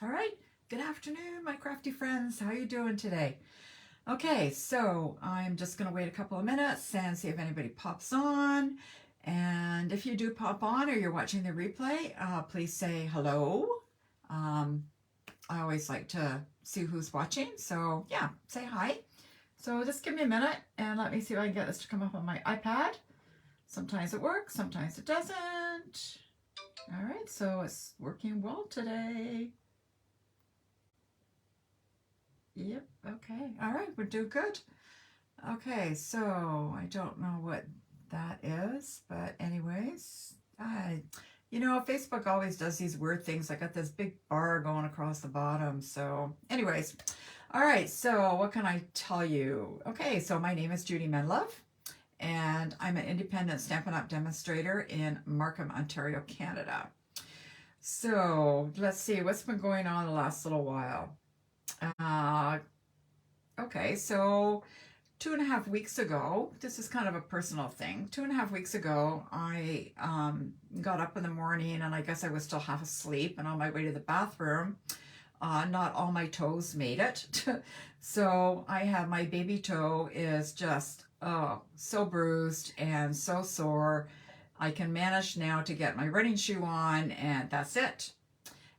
All right, good afternoon, my crafty friends. How are you doing today? Okay, so I'm just gonna wait a couple of minutes and see if anybody pops on. And if you do pop on or you're watching the replay, please say hello. I always like to see who's watching, so yeah, say hi. So just give me a minute and let me see if I can get this to come up on my iPad. Sometimes it works, sometimes it doesn't. All right, so it's working well today. Yep, okay. All right, we're doing good. Okay, so I don't know what that is, but anyways, Facebook always does these weird things. I got this big bar going across the bottom. So anyways, all right, so what can I tell you? Okay, so my name is Judy Menlove, and I'm an independent Stampin' Up! Demonstrator in Markham, Ontario, Canada. So let's see, what's been going on the last little while? Okay, so 2.5 weeks ago, this is kind of a personal thing. 2.5 weeks ago, I got up in the morning and I guess I was still half asleep, and on my way to the bathroom, not all my toes made it. So I have my baby toe is just so bruised and so sore. I can manage now to get my running shoe on, and that's it.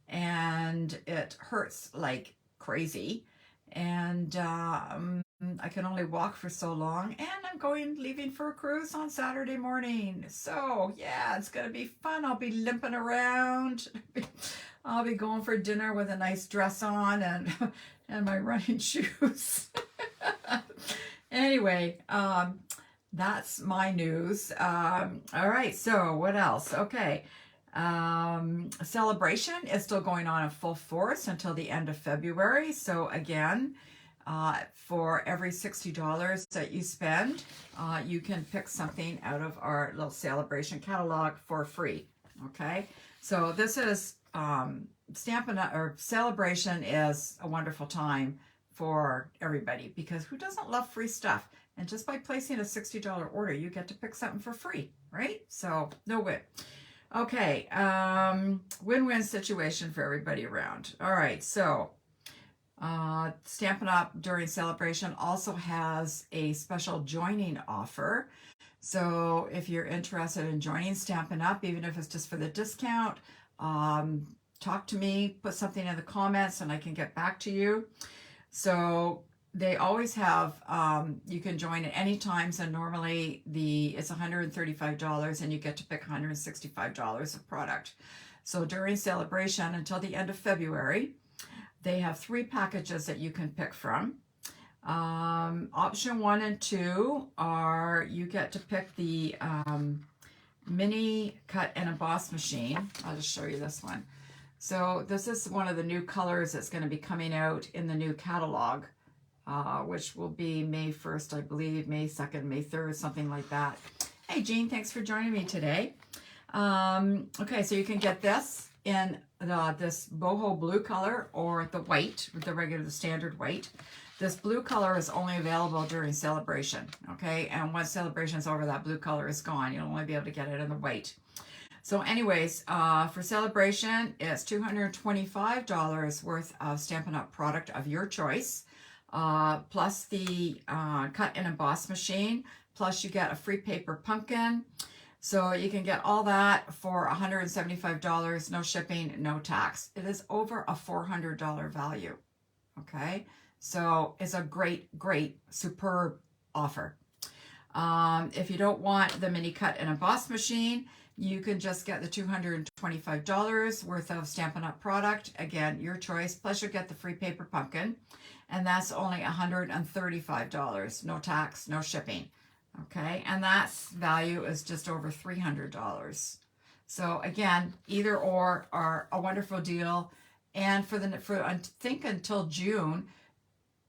And it hurts like crazy. And I can only walk for so long, and I'm leaving for a cruise on Saturday morning. So yeah, it's gonna be fun. I'll be limping around. I'll be going for dinner with a nice dress on and my running shoes. Anyway, that's my news. All right, so what else? Okay. Celebration is still going on in full force until the end of February. So again, for every $60 that you spend, you can pick something out of our little celebration catalog for free. Okay, so this is Stampin' Up! Or Celebration is a wonderful time for everybody, because who doesn't love free stuff? And just by placing a $60 order, you get to pick something for free, right? So no way. Okay, win-win situation for everybody around. All right, so Stampin' Up! During Celebration also has a special joining offer. So if you're interested in joining Stampin' Up!, even if it's just for the discount, talk to me, put something in the comments, and I can get back to you. So they always have, you can join at any time, so normally it's $135 and you get to pick $165 of product. So during Celebration until the end of February, they have 3 packages that you can pick from. Option 1 and 2 are, you get to pick the mini cut and emboss machine. I'll just show you this one. So this is one of the new colors that's going to be coming out in the new catalog. Which will be May 1st, I believe, May 2nd, May 3rd, something like that. Hey, Jean, thanks for joining me today. Okay, so you can get this in this boho blue color or the white, the standard white. This blue color is only available during Celebration, okay? And once Celebration is over, that blue color is gone. You'll only be able to get it in the white. So anyways, for Celebration, it's $225 worth of Stampin' Up! Product of your choice. Plus the cut and emboss machine, plus you get a free paper pumpkin. So you can get all that for $175, no shipping, no tax. It is over a $400 value. Okay, so it's a great, superb offer. If you don't want the mini cut and emboss machine, you can just get the $225 worth of Stampin' Up! Product. Again, your choice. Plus you get the free paper pumpkin. And that's only $135. No tax, no shipping. Okay, and that value is just over $300. So again, either or are a wonderful deal. And for I think until June,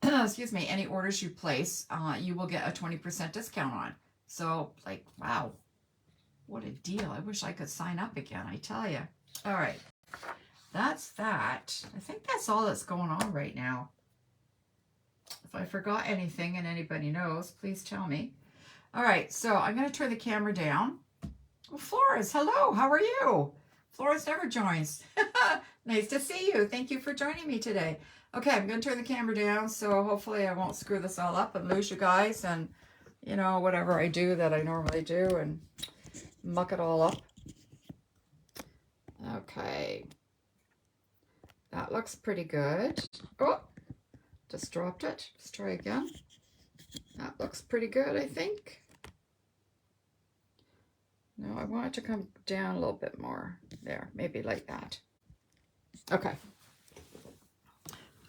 excuse me, any orders you place, you will get a 20% discount on. So like, wow, what a deal. I wish I could sign up again, I tell you. All right, that's that. I think that's all that's going on right now. If I forgot anything and anybody knows, please tell me. All right, so I'm going to turn the camera down. Well, Flores, hello, how are you? Florence never joins. Nice to see you. Thank you for joining me today. Okay, I'm going to turn the camera down, so hopefully I won't screw this all up and lose you guys and, you know, whatever I do that I normally do and muck it all up. Okay. That looks pretty good. Oh, just dropped it. Let's try again. That looks pretty good, I think. No, I want it to come down a little bit more. There, maybe like that. Okay.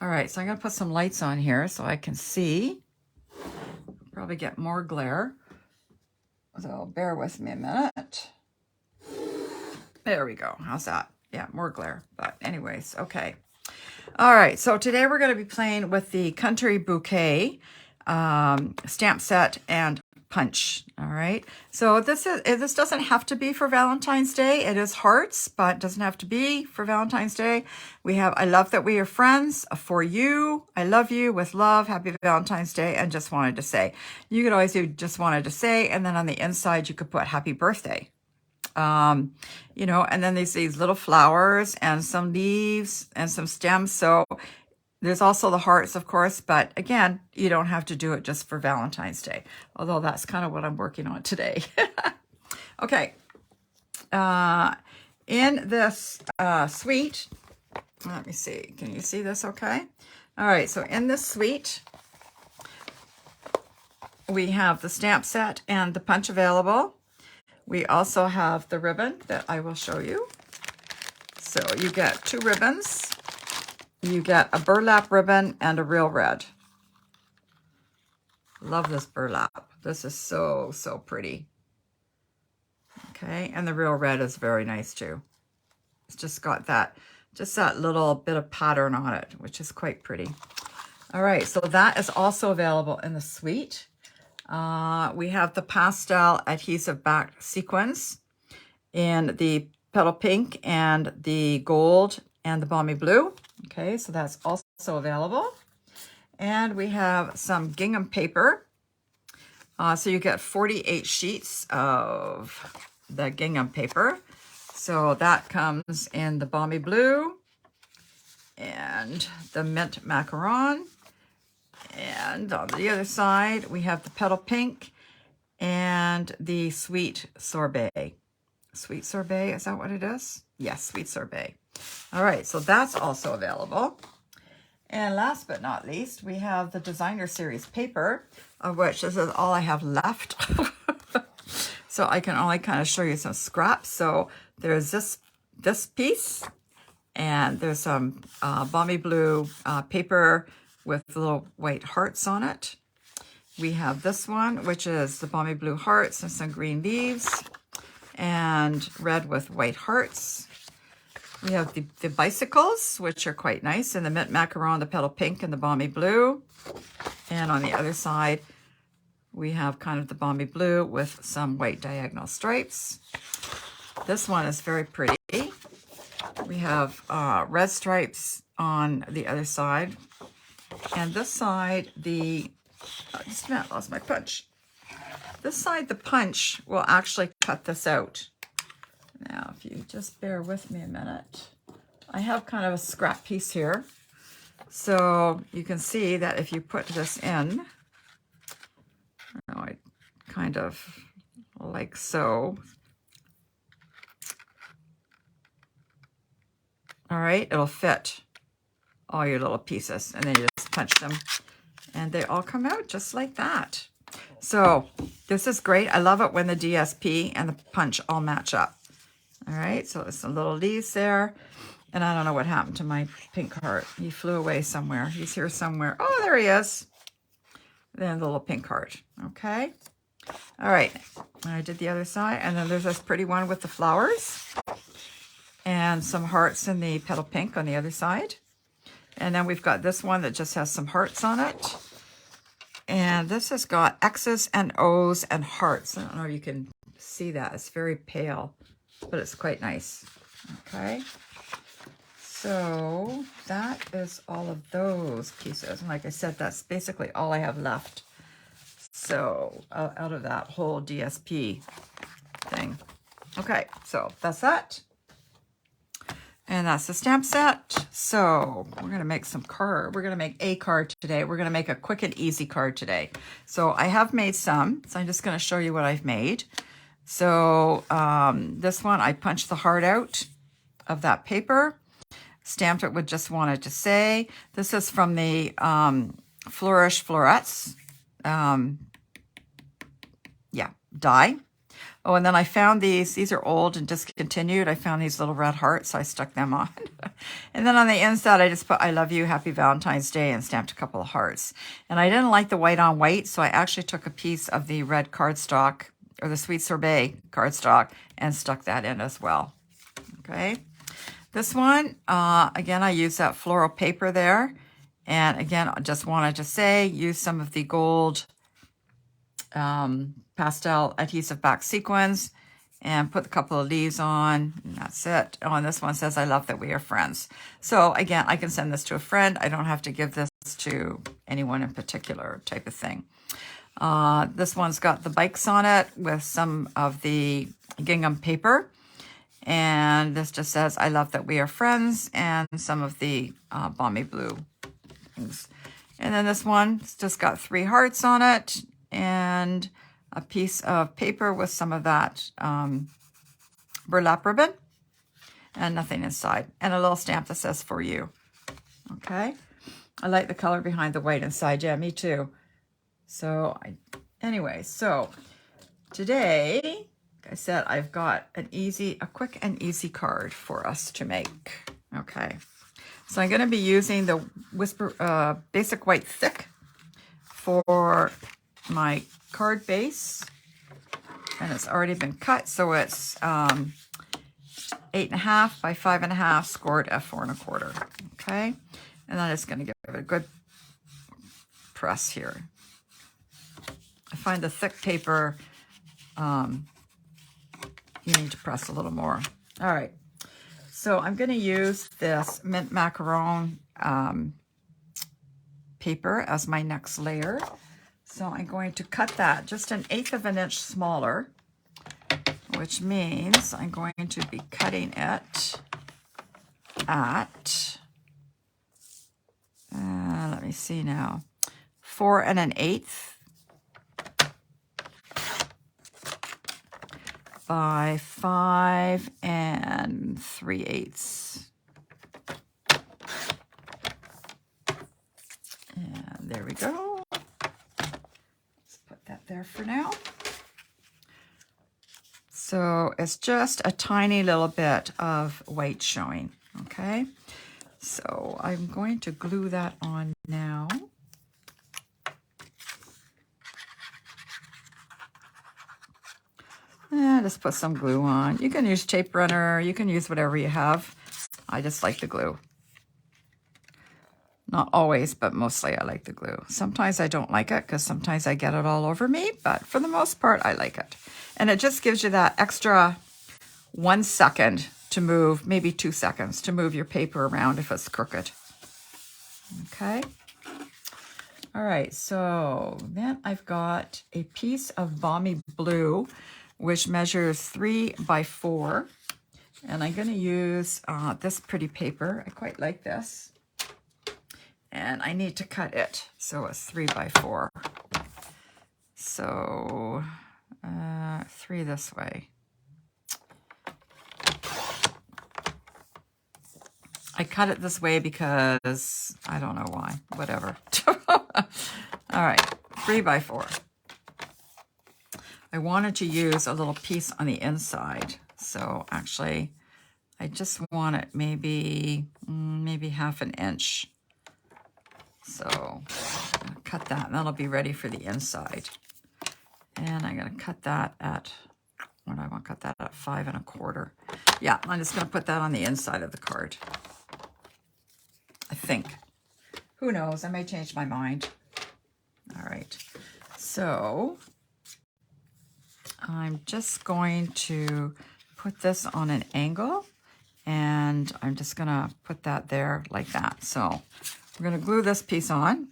All right, so I'm going to put some lights on here so I can see. Probably get more glare. So bear with me a minute. There we go. How's that? Yeah, more glare. But anyways, okay. All right, so today we're going to be playing with the Country Bouquet stamp set and punch. All right, so this doesn't have to be for Valentine's Day. It is hearts, but it doesn't have to be for Valentine's Day. We have I love that we are friends, for you, I love you, with love, happy Valentine's Day, and just wanted to say. You could always do just wanted to say, and then on the inside you could put happy birthday. You know, and then there's these little flowers and some leaves and some stems. So there's also the hearts, of course, but again, you don't have to do it just for Valentine's Day, although that's kind of what I'm working on today. Okay. In this suite, let me see, can you see this okay? All right, so in this suite, we have the stamp set and the punch available. We also have the ribbon that I will show you. So you get 2 ribbons. You get a burlap ribbon and a real red. Love this burlap. This is so, so pretty. Okay, and the real red is very nice too. It's just got that, just that little bit of pattern on it, which is quite pretty. All right, so that is also available in the suite. We have the Pastel Adhesive-Backed Sequins in the Petal Pink and the Gold and the Balmy Blue. Okay, so that's also available. And we have some gingham paper. So you get 48 sheets of the gingham paper. So that comes in the Balmy Blue and the Mint Macaron. And on the other side, we have the Petal Pink and the Sweet Sorbet. Sweet Sorbet, is that what it is? Yes, Sweet Sorbet. All right, so that's also available. And last but not least, we have the Designer Series paper, of which this is all I have left. So I can only kind of show you some scraps. So there's this piece, and there's some Balmy Blue paper with little white hearts on it. We have this one, which is the Balmy Blue hearts and some green leaves, and red with white hearts. We have the bicycles, which are quite nice, and the Mint Macaron, the Petal Pink, and the Balmy Blue. And on the other side, we have kind of the Balmy Blue with some white diagonal stripes. This one is very pretty. We have red stripes on the other side. And this side, just a minute, I lost my punch. This side, the punch will actually cut this out. Now, if you just bear with me a minute, I have kind of a scrap piece here. So you can see that if you put this in, I kind of like so. All right, it'll fit all your little pieces, and then you just punch them, and they all come out just like that. So this is great. I love it when the DSP and the punch all match up. All right, so there's some little leaves there, and I don't know what happened to my pink heart. He flew away somewhere. He's here somewhere. Oh, there he is. Then the little pink heart. Okay. All right, I did the other side, and then there's this pretty one with the flowers and some hearts in the Petal Pink on the other side. And then we've got this one that just has some hearts on it. And this has got X's and O's and hearts. I don't know if you can see that. It's very pale, but it's quite nice. Okay. So that is all of those pieces. And like I said, that's basically all I have left. So out of that whole DSP thing. Okay, so that's that. And that's the stamp set. So we're going to make some card. We're going to make a card today. We're going to make a quick and easy card today. So I have made some. So I'm just going to show you what I've made. So this one, I punched the heart out of that paper. Stamped it with Just Wanted to Say. This is from the Flourish Florets. Die. Oh, and then I found these. These are old and discontinued. I found these little red hearts, so I stuck them on. And then on the inside, I just put I love you, happy Valentine's Day, and stamped a couple of hearts. And I didn't like the white on white, so I actually took a piece of the red cardstock, or the Sweet Sorbet cardstock, and stuck that in as well. Okay. This one, again, I used that floral paper there. And again, I just wanted to say, use some of the gold Pastel Adhesive-Backed Sequins and put a couple of leaves on, and that's it. Oh, and this one says, I love that we are friends. So again, I can send this to a friend. I don't have to give this to anyone in particular type of thing. This one's got the bikes on it with some of the gingham paper. And this just says, I love that we are friends, and some of the Balmy Blue things. And then this one's just got 3 hearts on it, and a piece of paper with some of that burlap ribbon, and nothing inside. And a little stamp that says, for you. Okay. I like the color behind the white inside. Yeah, me too. So anyway, so today, like I said, I've got a quick and easy card for us to make. Okay. So I'm going to be using the Basic White Thick for my card base, and it's already been cut, so it's 8.5 by 5.5, scored F4 1/4. Okay, and I'm just going to give it a good press here. I find the thick paper, you need to press a little more. All right, so I'm going to use this Mint Macaron paper as my next layer. So I'm going to cut that just 1/8 of an inch smaller, which means I'm going to be cutting it at, let me see now, 4 1/8 by 5 3/8. And there we go. That there for now. So it's just a tiny little bit of white showing. Okay, so I'm going to glue that on now. And just put some glue on. You can use tape runner, you can use whatever you have. I just like the glue. Not always, but mostly I like the glue. Sometimes I don't like it because sometimes I get it all over me, but for the most part, I like it. And it just gives you that extra 1 second to move, maybe 2 seconds to move your paper around if it's crooked. Okay. All right, so then I've got a piece of Balmy Blue, which measures 3 by 4. And I'm going to use this pretty paper. I quite like this. And I need to cut it, so it's 3 by 4. So 3 this way. I cut it this way because I don't know why, whatever. All right, 3 by 4. I wanted to use a little piece on the inside. So actually, I just want it maybe 1/2 inch. So I'm gonna cut that, and that'll be ready for the inside. And I'm gonna cut that at, what do I want to cut that at? 5 1/4. Yeah, I'm just gonna put that on the inside of the card. I think. Who knows? I may change my mind. All right. So I'm just going to put this on an angle, and I'm just gonna put that there like that. So we're going to glue this piece on.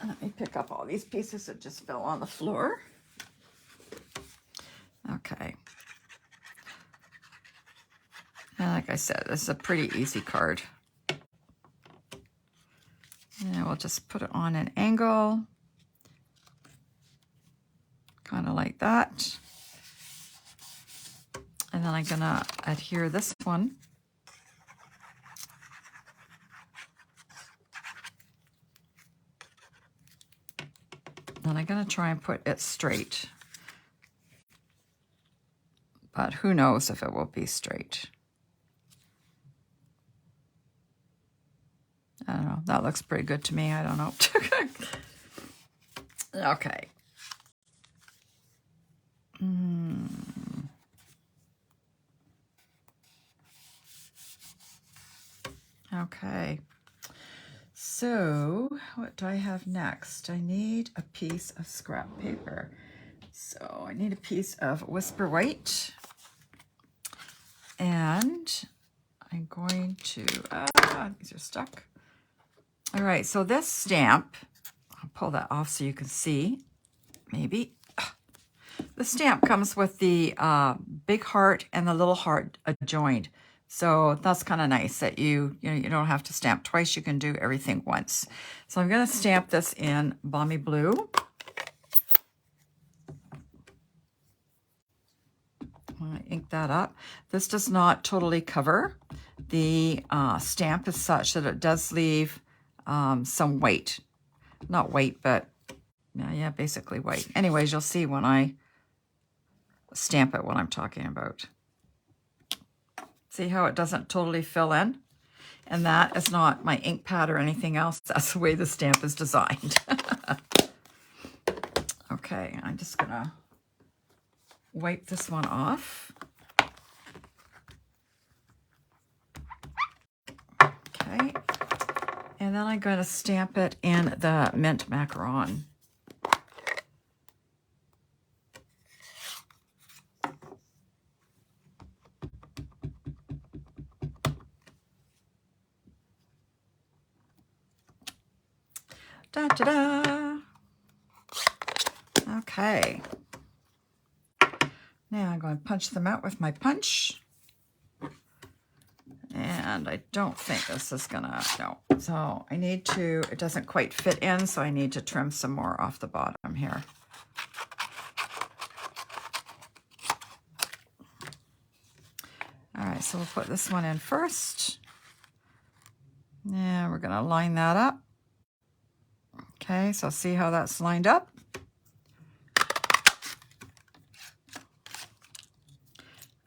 Let me pick up all these pieces that just fell on the floor. Okay. And like I said, this is a pretty easy card. And we'll just put it on an angle, kind of like that. And then I'm gonna adhere this one. And I'm gonna try and put it straight. But who knows if it will be straight. I don't know, that looks pretty good to me, I don't know. Okay. Okay, so what do I have next? I need a piece of scrap paper. So I need a piece of Whisper White. And I'm going to, these are stuck. All right, so this stamp, I'll pull that off so you can see, maybe. The stamp comes with the big heart and the little heart adjoined. So that's kind of nice that you don't have to stamp twice. You can do everything once. So I'm going to stamp this in Balmy Blue. I'm going to ink that up. This does not totally cover. The stamp is such that it does leave some white. Not white, but yeah, basically white. Anyways, you'll see when I stamp it what I'm talking about. See how it doesn't totally fill in? And that is not my ink pad or anything else. That's the way the stamp is designed. Okay, I'm just gonna wipe this one off. Okay, and then I'm going to stamp it in the Mint Macaron. Da-da-da. Okay. Now I'm going to punch them out with my punch. And I don't think this is gonna, no. So I need to, it doesn't quite fit in, so I need to trim some more off the bottom here. All right, so we'll put this one in first. And we're gonna line that up. Okay, so see how that's lined up?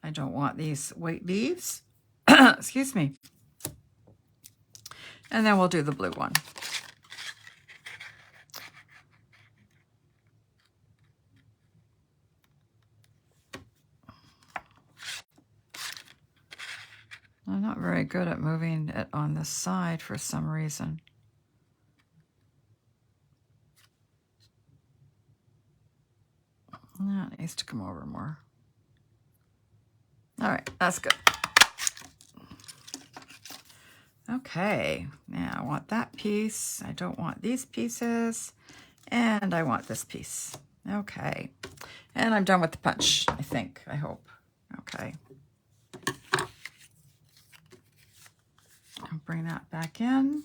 I don't want these white leaves. Excuse me. And then we'll do the blue one. I'm not very good at moving it on this side for some reason. That needs to come over more. All right, that's good. Okay, now I want that piece. I don't want these pieces. And I want this piece. Okay, and I'm done with the punch, I think, I hope. Okay. I'll bring that back in.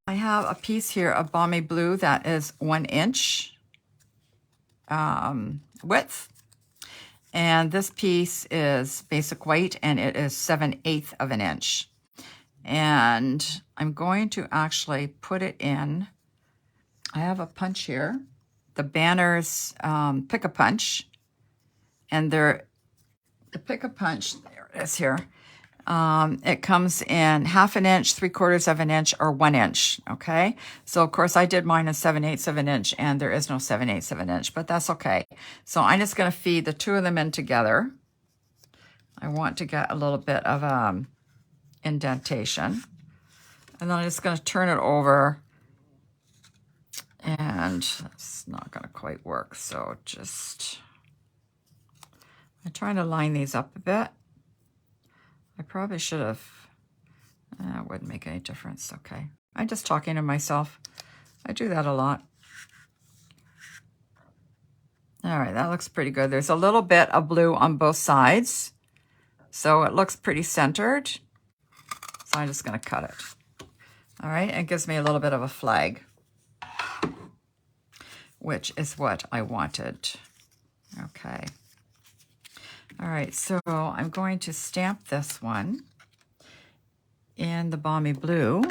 I have a piece here of Balmy Blue that is 1 inch width. And this piece is basic white and it is 7/8 of an inch. And I'm going to actually put it in, I have a punch here, the Banner's Pick-a-Punch. And the Pick-a-Punch, there it is here. It comes in 1/2 inch, 3/4 of an inch, or 1 inch, okay? So, of course, I did mine in 7/8 of an inch, and there is no 7/8 of an inch, but that's okay. So I'm just going to feed the two of them in together. I want to get a little bit of indentation. And then I'm just going to turn it over, and it's not going to quite work, so just... I'm trying to line these up a bit. I probably should have, it wouldn't make any difference, okay. I'm just talking to myself. I do that a lot. All right, that looks pretty good. There's a little bit of blue on both sides. So it looks pretty centered. So I'm just going to cut it. All right, it gives me a little bit of a flag, which is what I wanted. Okay. All right, so I'm going to stamp this one in the Balmy Blue.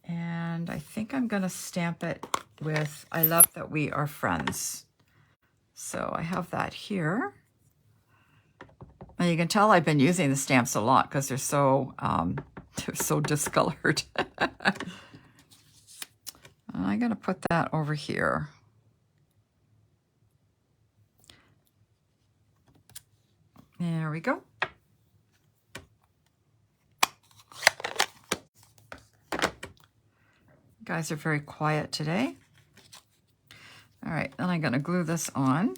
And I think I'm going to stamp it with I Love That We Are Friends. So I have that here. And you can tell I've been using the stamps a lot because they're so discolored. I'm going to put that over here. There we go. You guys are very quiet today. All right, then I'm going to glue this on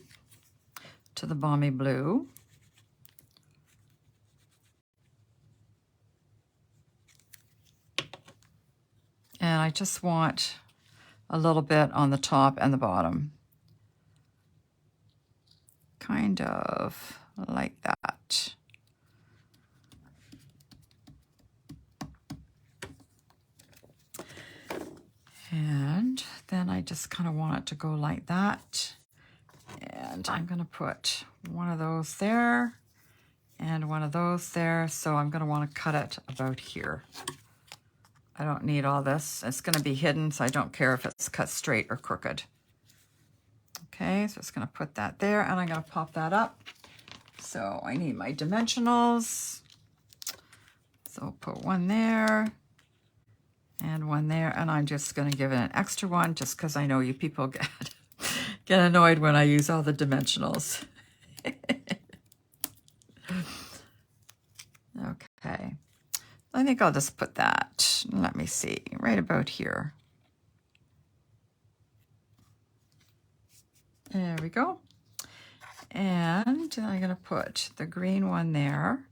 to the Balmy Blue. And I just want a little bit on the top and the bottom. Kind of like that. And then I just kind of want it to go like that. And I'm going to put one of those there and one of those there. So I'm going to want to cut it about here. I don't need all this. It's going to be hidden, so I don't care if it's cut straight or crooked. Okay, so it's going to put that there, and I'm going to pop that up. So I need my dimensionals. So I'll put one there and one there, and I'm just going to give it an extra one just because I know you people get annoyed when I use all the dimensionals. Okay. I think I'll just put that, let me see, right about here. There we go. And I'm going to put the green one there.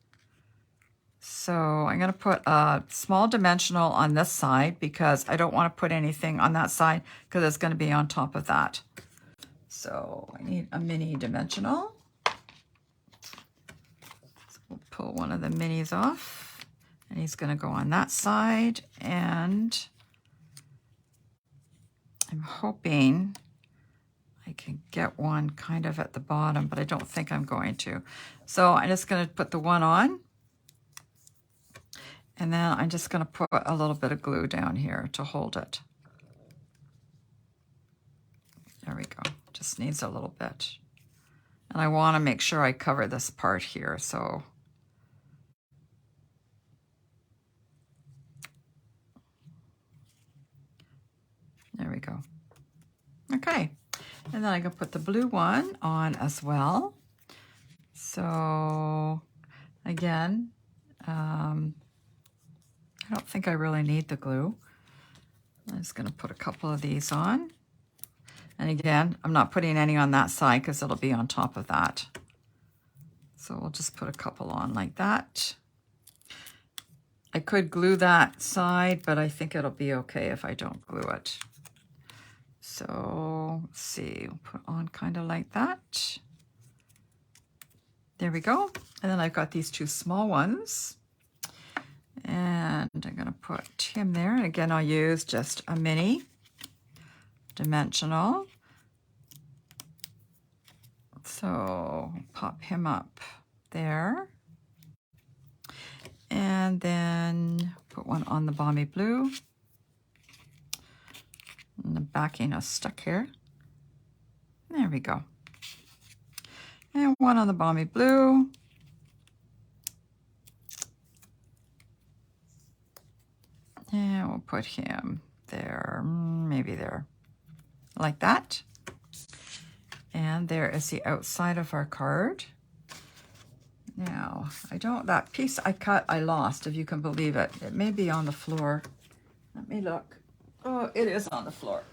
So I'm going to put a small dimensional on this side because I don't want to put anything on that side because it's going to be on top of that. So I need a mini dimensional. So we'll pull one of the minis off. And he's going to go on that side, and I'm hoping I can get one kind of at the bottom, but I don't think I'm going to. So I'm just going to put the one on, and then I'm just going to put a little bit of glue down here to hold it. There we go. Just needs a little bit. And I want to make sure I cover this part here, so there we go. Okay, and then I can put the blue one on as well. So again, I don't think I really need the glue. I'm just going to put a couple of these on. And again, I'm not putting any on that side because it'll be on top of that. So we'll just put a couple on like that. I could glue that side, but I think it'll be okay if I don't glue it. So let's see, we'll put on kind of like that. There we go. And then I've got these two small ones. And I'm going to put him there. And again, I'll use just a mini dimensional. So pop him up there. And then put one on the Balmy Blue. And the backing is stuck here. There we go. And one on the Balmy Blue. And we'll put him there, maybe there, like that. And there is the outside of our card. Now, that piece I cut, I lost, if you can believe it. It may be on the floor. Let me look. Oh, it is on the floor.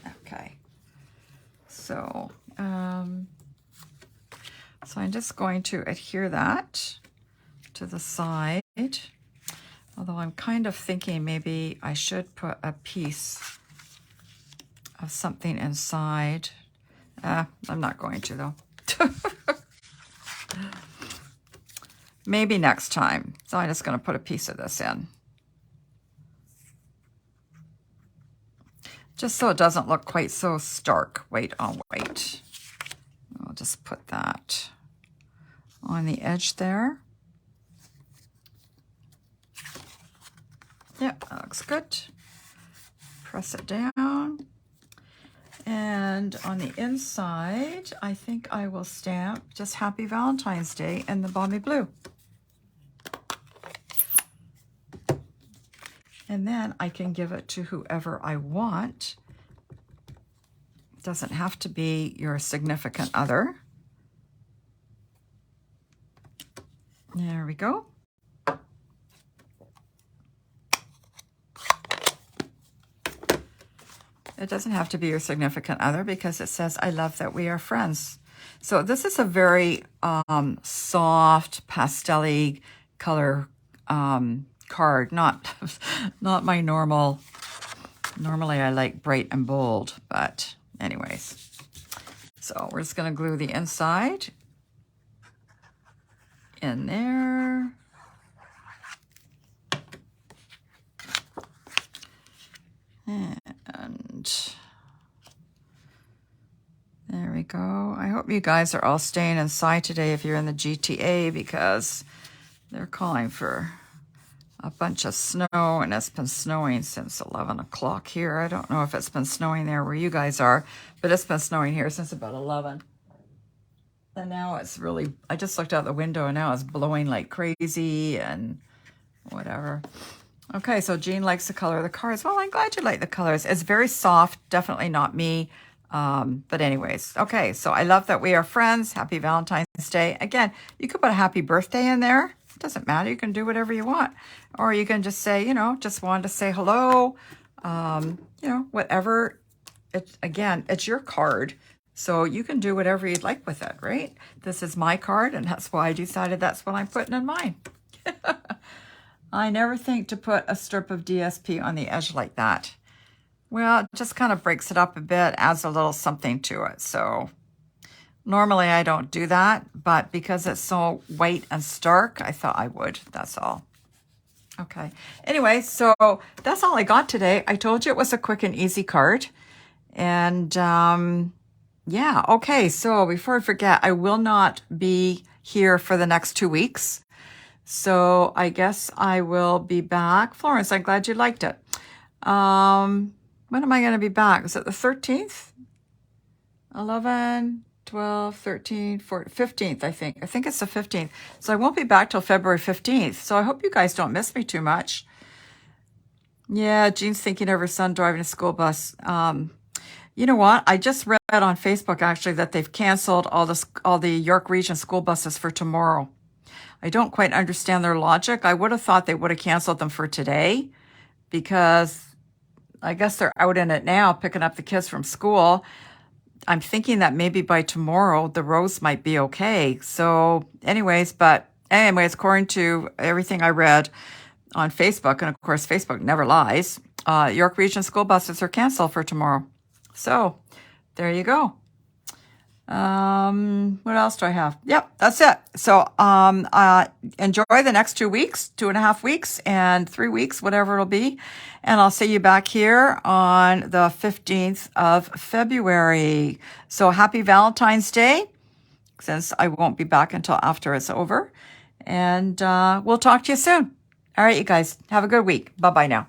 Okay. So I'm just going to adhere that to the side. Although I'm kind of thinking maybe I should put a piece of something inside. I'm not going to though. maybe next time. So I'm just going to put a piece of this in. Just so it doesn't look quite so stark, white on white. I'll just put that on the edge there. Yep, that looks good. Press it down. And on the inside, I think I will stamp just Happy Valentine's Day in the Balmy Blue. And then I can give it to whoever I want. It doesn't have to be your significant other. There we go. It doesn't have to be your significant other because it says, I love that we are friends. So this is a very soft, pastel-y color card. Not my normal. Normally I like bright and bold, but anyways. So we're just going to glue the inside in there. And there we go. I hope you guys are all staying inside today if you're in the GTA, because they're calling for a bunch of snow, and it's been snowing since 11 o'clock here. I don't know if it's been snowing there where you guys are, but it's been snowing here since about 11. And now it's really, I just looked out the window and now it's blowing like crazy and whatever. Okay, so Jean likes the color of the cards. Well, I'm glad you like the colors. It's very soft, definitely not me. But anyways, okay, so I love that we are friends. Happy Valentine's Day. Again, you could put a happy birthday in there. It doesn't matter. You can do whatever you want. Or you can just say, you know, just wanted to say hello. You know, whatever. Again, it's your card. So you can do whatever you'd like with it, right? This is my card, and that's why I decided that's what I'm putting in mine. I never think to put a strip of DSP on the edge like that. Well, it just kind of breaks it up a bit, adds a little something to it. So normally I don't do that, but because it's so white and stark, I thought I would. That's all. Okay. Anyway, so that's all I got today. I told you it was a quick and easy card. And yeah, okay. So before I forget, I will not be here for the next 2 weeks. So I guess I will be back. Florence, I'm glad you liked it. When am I going to be back? Is it the 13th? 11, 12, 13, 14, 15th, I think. I think it's the 15th. So I won't be back till February 15th. So I hope you guys don't miss me too much. Yeah, Jean's thinking of her son driving a school bus. You know what? I just read on Facebook, actually, that they've canceled all the York Region school buses for tomorrow. I don't quite understand their logic. I would have thought they would have canceled them for today because I guess they're out in it now picking up the kids from school. I'm thinking that maybe by tomorrow the roads might be okay. So anyways, according to everything I read on Facebook, and of course Facebook never lies, York Region school buses are canceled for tomorrow. So there you go. What else do I have? Yep, that's it. So, enjoy the next 2 weeks, 2.5 weeks, and 3 weeks, whatever it'll be. And I'll see you back here on the 15th of February. So happy Valentine's Day, since I won't be back until after it's over. And, we'll talk to you soon. All right, you guys, have a good week. Bye-bye now.